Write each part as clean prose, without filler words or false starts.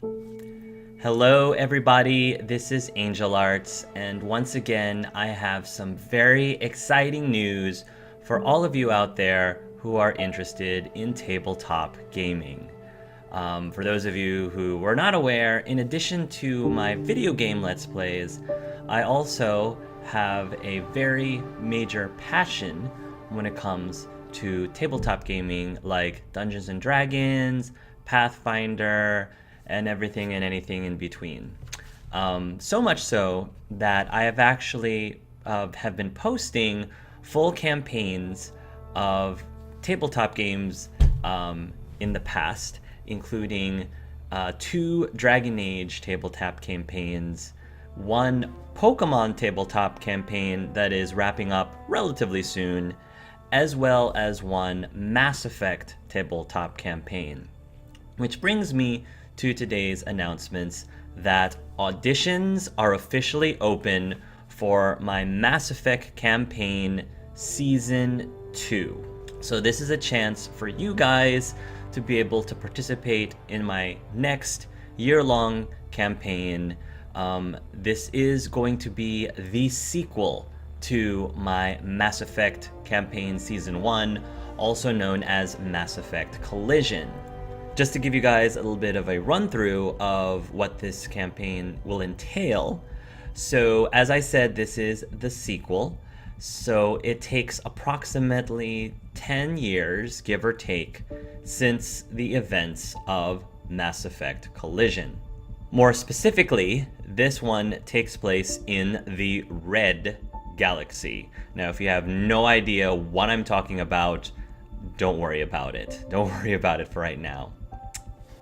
Hello everybody, this is Angel Arts, and once again I have some very exciting news for all of you out there who are interested in tabletop gaming. For those of you who were not aware, in addition to my video game Let's Plays, I also have a very major passion when it comes to tabletop gaming like Dungeons and Dragons, Pathfinder, and everything and anything in between. So much so that I have actually have been posting full campaigns of tabletop games in the past, including 2 Dragon Age tabletop campaigns, 1 Pokemon tabletop campaign that is wrapping up relatively soon, as well as 1 Mass Effect tabletop campaign. Which brings me to today's announcements that auditions are officially open for my Mass Effect campaign Season 2. So this is a chance for you guys to be able to participate in my next year-long campaign. This is going to be the sequel to my Mass Effect campaign Season 1, also known as Mass Effect Collision. Just to give you guys a little bit of a run-through of what this campaign will entail. So, as I said, this is the sequel. So it takes approximately 10 years, give or take, since the events of Mass Effect Collision. More specifically, this one takes place in the Red Galaxy. Now, if you have no idea what I'm talking about, don't worry about it. Don't worry about it for right now.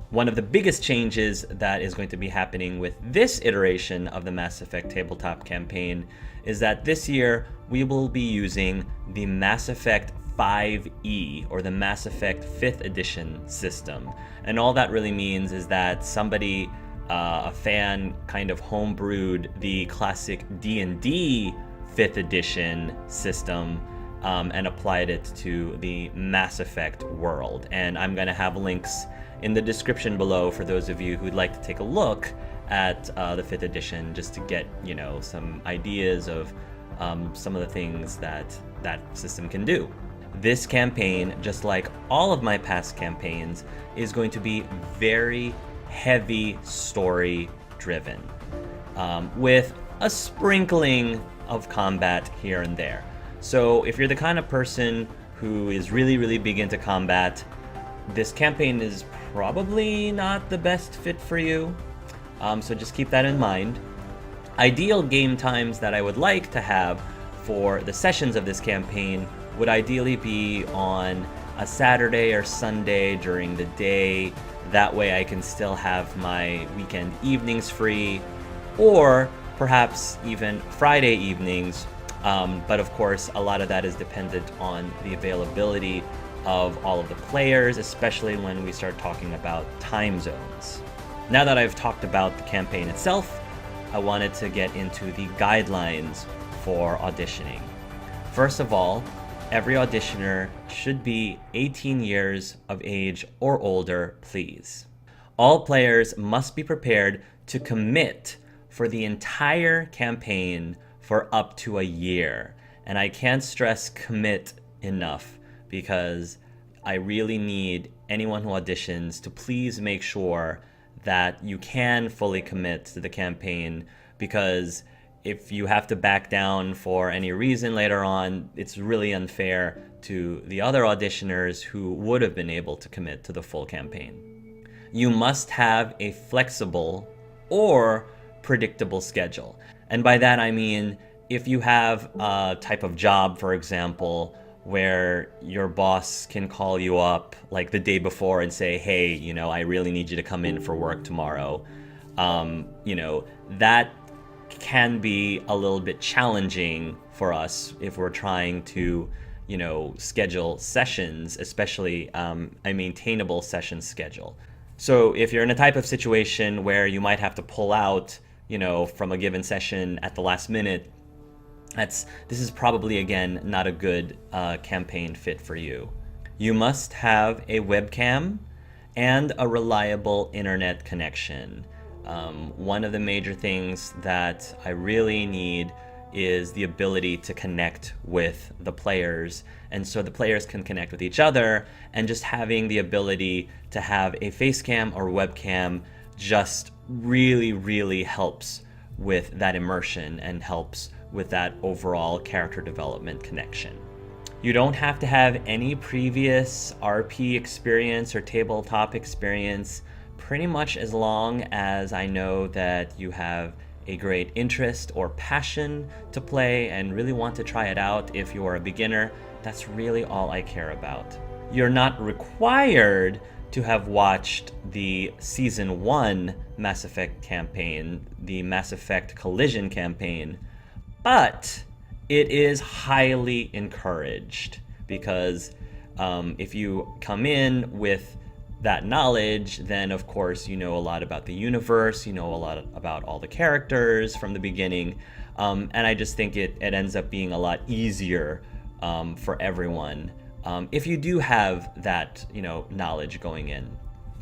One of the biggest changes that is going to be happening with this iteration of the Mass Effect tabletop campaign is that this year we will be using the Mass Effect 5e, or the Mass Effect 5th edition system. And all that really means is that somebody, a fan, kind of homebrewed the classic D&D 5th edition system and applied it to the Mass Effect world. And I'm going to have links in the description below for those of you who'd like to take a look at the 5th edition, just to get, some ideas of some of the things that that system can do. This campaign, just like all of my past campaigns, is going to be very heavy story driven, with a sprinkling of combat here and there. So if you're the kind of person who is really, really big into combat, this campaign is probably not the best fit for you. So just keep that in mind. Ideal game times that I would like to have for the sessions of this campaign would ideally be on a Saturday or Sunday during the day. That way I can still have my weekend evenings free, or perhaps even Friday evenings. But of course, a lot of that is dependent on the availability of all of the players, especially when we start talking about time zones. Now that I've talked about the campaign itself, I wanted to get into the guidelines for auditioning. First of all, every auditioner should be 18 years of age or older, please. All players must be prepared to commit for the entire campaign for up to a year. And I can't stress commit enough, because I really need anyone who auditions to please make sure that you can fully commit to the campaign, because if you have to back down for any reason later on, it's really unfair to the other auditioners who would have been able to commit to the full campaign. You must have a flexible or predictable schedule. And by that I mean, if you have a type of job, for example, where your boss can call you up like the day before and say, hey, I really need you to come in for work tomorrow. That can be a little bit challenging for us if we're trying to, schedule sessions, especially a maintainable session schedule. So if you're in a type of situation where you might have to pull out, from a given session at the last minute, this is probably, again, not a good campaign fit for you. You must have a webcam, and a reliable internet connection. One of the major things that I really need is the ability to connect with the players, and so the players can connect with each other, and just having the ability to have a Facecam or webcam just really helps with that immersion and helps with that overall character development connection. You don't have to have any previous RP experience or tabletop experience, pretty much as long as I know that you have a great interest or passion to play and really want to try it out. If you are a beginner, that's really all I care about. You're not required to have watched the Season 1 Mass Effect campaign, the Mass Effect Collision campaign, but it is highly encouraged, because if you come in with that knowledge, then of course you know a lot about the universe, you know a lot about all the characters from the beginning, and I just think it ends up being a lot easier for everyone if you do have that knowledge going in.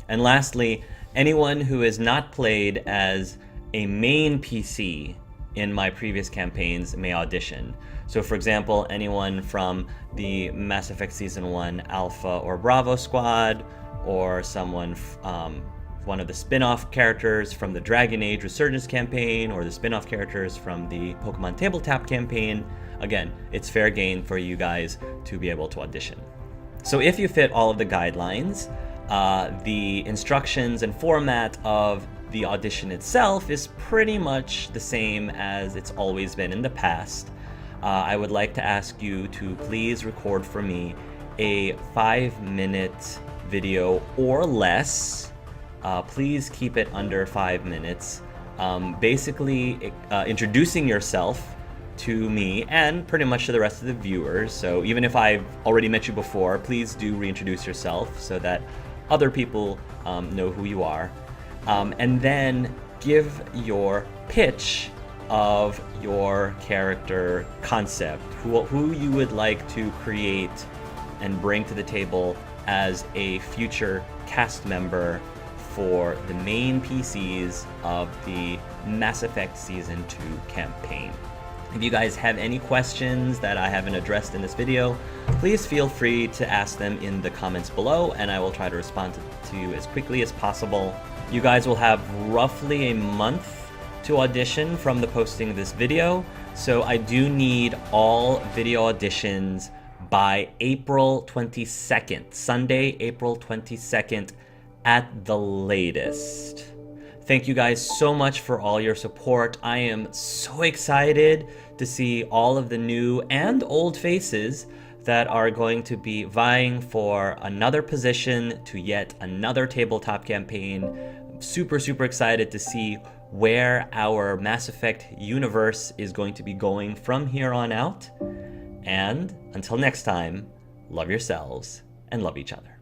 And lastly, anyone who has not played as a main PC in my previous campaigns may audition. So for example, anyone from the Mass Effect Season 1 Alpha or Bravo squad, or someone, one of the spin-off characters from the Dragon Age Resurgence campaign, or the spin-off characters from the Pokemon Tabletop campaign. Again, it's fair game for you guys to be able to audition. So if you fit all of the guidelines, the instructions and format of the audition itself is pretty much the same as it's always been in the past. I would like to ask you to please record for me a 5-minute video or less. Please keep it under 5 minutes. Basically introducing yourself to me and pretty much to the rest of the viewers. So even if I've already met you before, please do reintroduce yourself so that other people know who you are. And then give your pitch of your character concept, who you would like to create and bring to the table as a future cast member for the main PCs of the Mass Effect Season 2 campaign. If you guys have any questions that I haven't addressed in this video, please feel free to ask them in the comments below, and I will try to respond to you as quickly as possible. You guys will have roughly a month to audition from the posting of this video, so I do need all video auditions by April 22nd, Sunday, April 22nd at the latest. Thank you guys so much for all your support. I am so excited to see all of the new and old faces that are going to be vying for another position to yet another tabletop campaign. I'm super excited to see where our Mass Effect universe is going to be going from here on out. And until next time, love yourselves and love each other.